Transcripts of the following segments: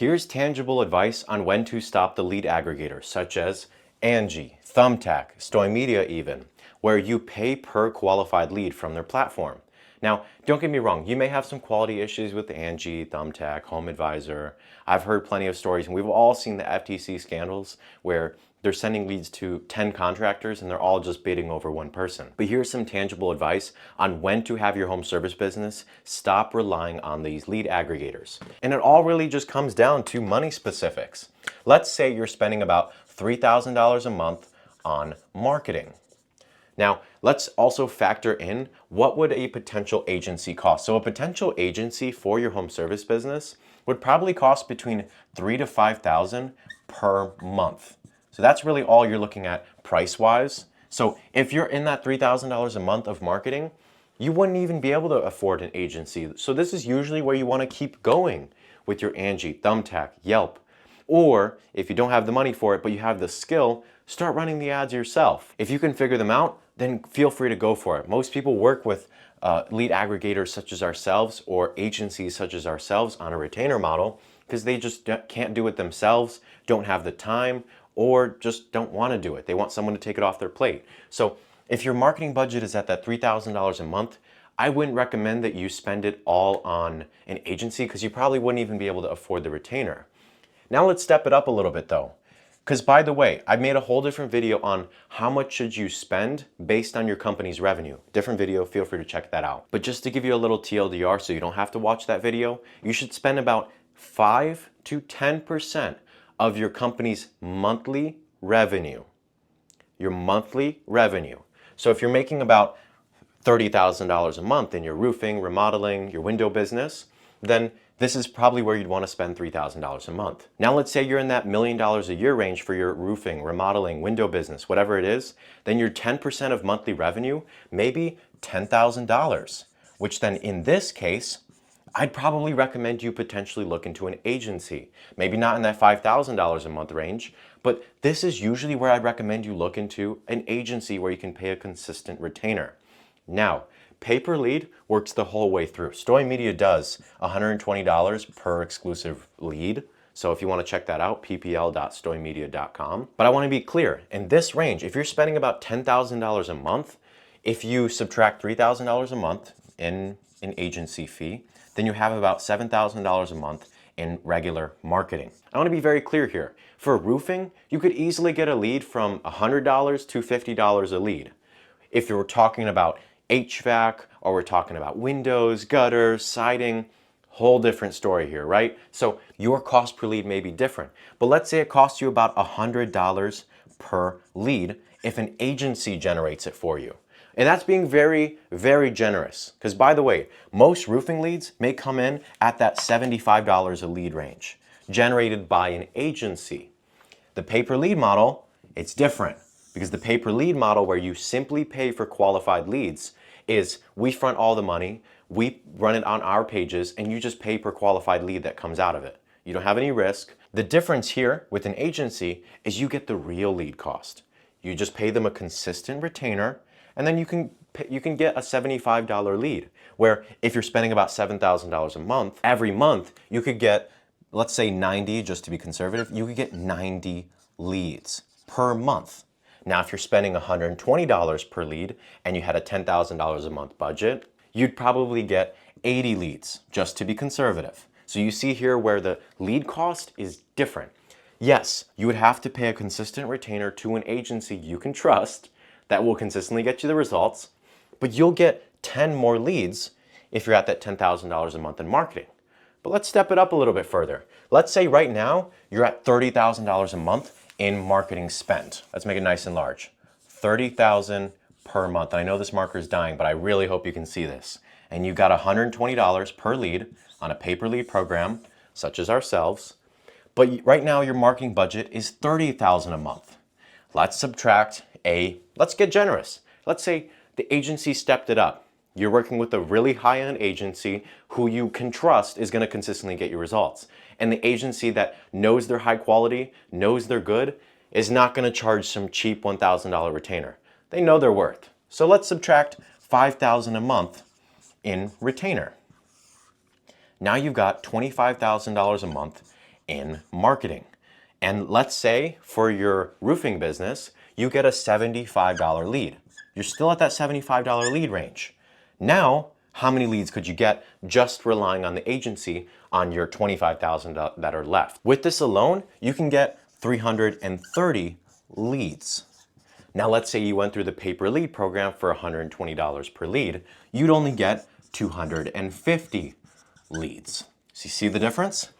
Here's tangible advice on when to stop the lead aggregators, such as Angie, Thumbtack, Stoy Media even, where you pay per qualified lead from their platform. Now, don't get me wrong, you may have some quality issues with Angie, Thumbtack, Home Advisor. I've heard plenty of stories, and we've all seen the FTC scandals where they're sending leads to 10 contractors and they're all just bidding over one person. But here's some tangible advice on when to have your home service business stop relying on these lead aggregators. And it all really just comes down to money specifics. Let's say you're spending about $3,000 a month on marketing. Now, let's also factor in what would a potential agency cost. So a potential agency for your home service business would probably cost between $3,000 to $5,000 per month. So that's really all you're looking at price-wise. So if you're in that $3,000 a month of marketing, you wouldn't even be able to afford an agency. So this is usually where you want to keep going with your Angie, Thumbtack, Yelp. Or if you don't have the money for it, but you have the skill, start running the ads yourself. If you can figure them out, then feel free to go for it. Most people work with lead aggregators such as ourselves or agencies such as ourselves on a retainer model because they just can't do it themselves, don't have the time, or just don't want to do it. They want someone to take it off their plate. So if your marketing budget is at that $3,000 a month, I wouldn't recommend that you spend it all on an agency because you probably wouldn't even be able to afford the retainer. Now let's step it up a little bit though. Because by the way, I made a whole different video on how much should you spend based on your company's revenue. Different video, feel free to check that out. But just to give you a little TLDR so you don't have to watch that video, you should spend about 5 to 10% of your company's monthly revenue. Your monthly revenue. So if you're making about $30,000 a month in your roofing, remodeling, your window business, then this is probably where you'd want to spend $3,000 a month. Now let's say you're in that $1 million a year range for your roofing, remodeling, window business, whatever it is, then your 10% of monthly revenue may be $10,000, which then in this case, I'd probably recommend you potentially look into an agency. Maybe not in that $5,000 a month range, but this is usually where I'd recommend you look into an agency where you can pay a consistent retainer. Now, pay per lead works the whole way through. Stoy Media does $120 per exclusive lead. So if you want to check that out, ppl.stoymedia.com. But I want to be clear, in this range, if you're spending about $10,000 a month, if you subtract $3,000 a month in an agency fee, then you have about $7,000 a month in regular marketing. I want to be very clear here. For roofing, you could easily get a lead from $100 to $50 a lead. If you're talking about HVAC, or we're talking about windows, gutters, siding, whole different story here, right? So your cost per lead may be different, but let's say it costs you about $100 per lead if an agency generates it for you. And that's being very, very generous. Because by the way, most roofing leads may come in at that $75 a lead range, generated by an agency. The pay per lead model, it's different. Because the pay per lead model where you simply pay for qualified leads is we front all the money, we run it on our pages, and you just pay per qualified lead that comes out of it. You don't have any risk. The difference here with an agency is you get the real lead cost. You just pay them a consistent retainer, and then you can get a $75 lead, where if you're spending about $7,000 a month, every month you could get, let's say 90, just to be conservative, you could get 90 leads per month. Now, if you're spending $120 per lead and you had a $10,000 a month budget, you'd probably get 80 leads, just to be conservative. So you see here where the lead cost is different. Yes, you would have to pay a consistent retainer to an agency you can trust that will consistently get you the results, but you'll get 10 more leads if you're at that $10,000 a month in marketing. But let's step it up a little bit further. Let's say right now you're at $30,000 a month in marketing spend. Let's make it nice and large. $30,000 per month. I know this marker is dying, but I really hope you can see this. And you got $120 per lead on a pay-per-lead program, such as ourselves. But right now your marketing budget is $30,000 a month. Let's get generous. Let's say the agency stepped it up. You're working with a really high-end agency who you can trust is going to consistently get your results. And the agency that knows they're high quality, knows they're good, is not going to charge some cheap $1,000 retainer. They know their worth. So let's subtract $5,000 a month in retainer. Now you've got $25,000 a month in marketing. And let's say for your roofing business, you get a $75 lead. You're still at that $75 lead range. Now, how many leads could you get just relying on the agency on your $25,000 that are left? With this alone, you can get 330 leads. Now, let's say you went through the pay-per-lead program for $120 per lead. You'd only get 250 leads. So you see the difference?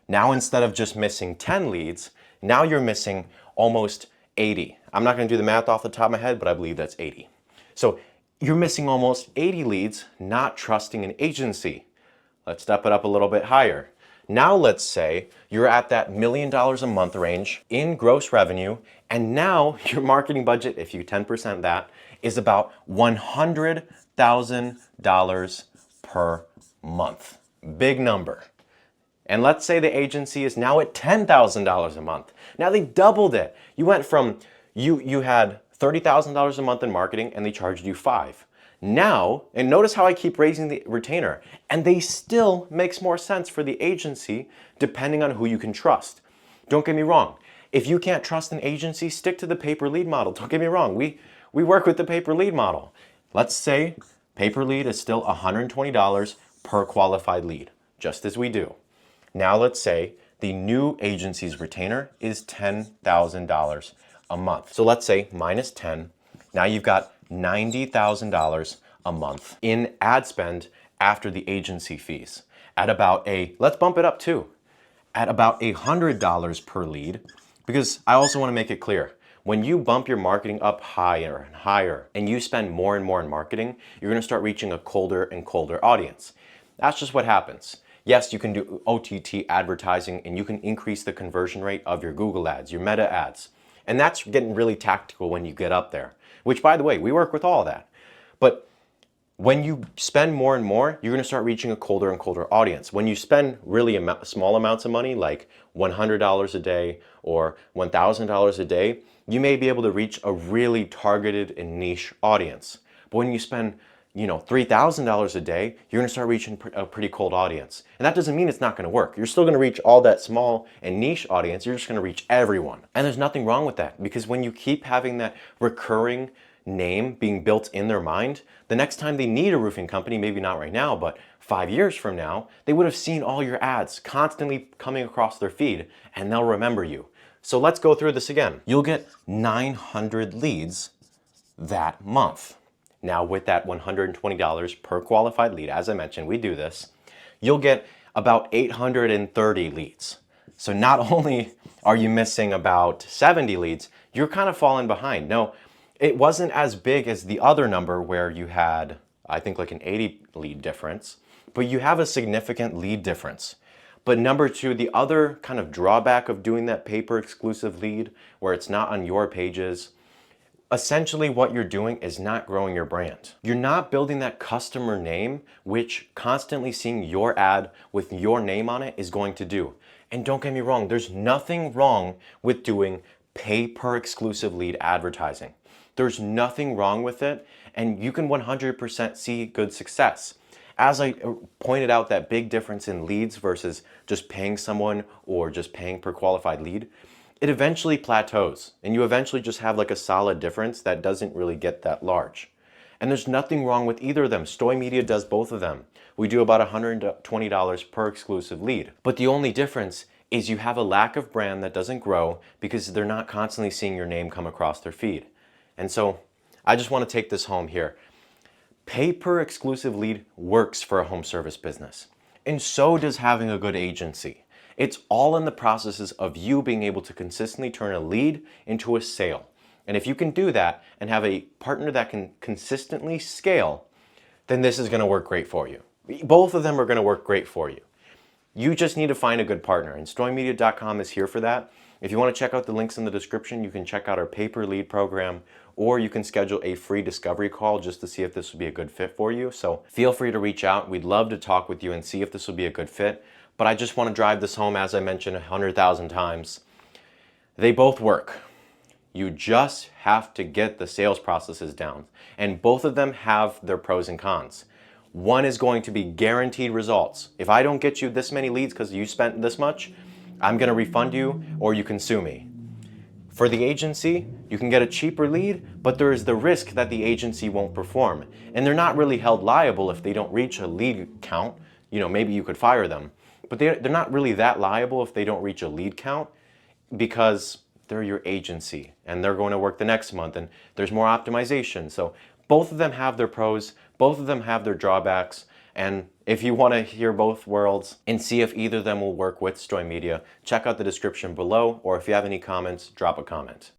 Now, instead of just missing 10 leads, now you're missing almost 80. I'm not going to do the math off the top of my head, but I believe that's 80. So you're missing almost 80 leads, not trusting an agency. Let's step it up a little bit higher. Now let's say you're at that $1 million a month range in gross revenue, and now your marketing budget, if you 10% that, is about $100,000 per month. Big number. And let's say the agency is now at $10,000 a month. Now they doubled it. You went from, you had $30,000 a month in marketing and they charged you $5,000. Now, and notice how I keep raising the retainer, and they still makes more sense for the agency depending on who you can trust. Don't get me wrong. If you can't trust an agency, stick to the pay-per-lead model. Don't get me wrong. We work with the pay-per-lead model. Let's say pay-per-lead is still $120 per qualified lead, just as we do. Now let's say the new agency's retainer is $10,000 a month. So let's say minus 10. Now you've got $90,000 a month in ad spend after the agency fees at about let's bump it up too, at about $100 per lead, because I also want to make it clear, when you bump your marketing up higher and higher and you spend more and more in marketing, you're going to start reaching a colder and colder audience. That's just what happens. Yes, you can do OTT advertising and you can increase the conversion rate of your Google ads, your Meta ads. And that's getting really tactical when you get up there, which, by the way, we work with all of that. But when you spend more and more, you're going to start reaching a colder and colder audience. When you spend really small amounts of money, like $100 a day or $1,000 a day, you may be able to reach a really targeted and niche audience. But when you spend $3,000 a day, you're going to start reaching a pretty cold audience. And that doesn't mean it's not going to work. You're still going to reach all that small and niche audience. You're just going to reach everyone. And there's nothing wrong with that, because when you keep having that recurring name being built in their mind, the next time they need a roofing company, maybe not right now, but 5 years from now, they would have seen all your ads constantly coming across their feed, and they'll remember you. So let's go through this again. You'll get 900 leads that month. Now with that $120 per qualified lead, as I mentioned, we do this, you'll get about 830 leads. So not only are you missing about 70 leads, you're kind of falling behind. No, it wasn't as big as the other number where you had, I think, like an 80 lead difference, but you have a significant lead difference. But number two, the other kind of drawback of doing that paper exclusive lead where it's not on your pages, essentially what you're doing is not growing your brand. You're not building that customer name, which constantly seeing your ad with your name on it is going to do. And don't get me wrong, there's nothing wrong with doing pay per exclusive lead advertising. There's nothing wrong with it, and you can 100% see good success. As I pointed out, that big difference in leads versus just paying someone or just paying per qualified lead, it eventually plateaus and you eventually just have like a solid difference that doesn't really get that large. And there's nothing wrong with either of them. Stoy Media does both of them. We do about $120 per exclusive lead. But the only difference is you have a lack of brand that doesn't grow because they're not constantly seeing your name come across their feed. And so I just want to take this home here. Pay per exclusive lead works for a home service business. And so does having a good agency. It's all in the processes of you being able to consistently turn a lead into a sale. And if you can do that and have a partner that can consistently scale, then this is going to work great for you. Both of them are going to work great for you. You just need to find a good partner, and stoymedia.com is here for that. If you want to check out the links in the description, you can check out our pay-per-lead program, or you can schedule a free discovery call just to see if this would be a good fit for you. So feel free to reach out. We'd love to talk with you and see if this would be a good fit. But I just want to drive this home, as I mentioned 100,000 times. They both work. You just have to get the sales processes down. And both of them have their pros and cons. One is going to be guaranteed results. If I don't get you this many leads because you spent this much, I'm going to refund you or you can sue me. For the agency, you can get a cheaper lead, but there is the risk that the agency won't perform. And they're not really held liable if they don't reach a lead count. Maybe you could fire them. But they're not really that liable if they don't reach a lead count because they're your agency and they're going to work the next month and there's more optimization. So both of them have their pros, both of them have their drawbacks. And if you want to hear both worlds and see if either of them will work with Stoy Media, check out the description below, or if you have any comments, drop a comment.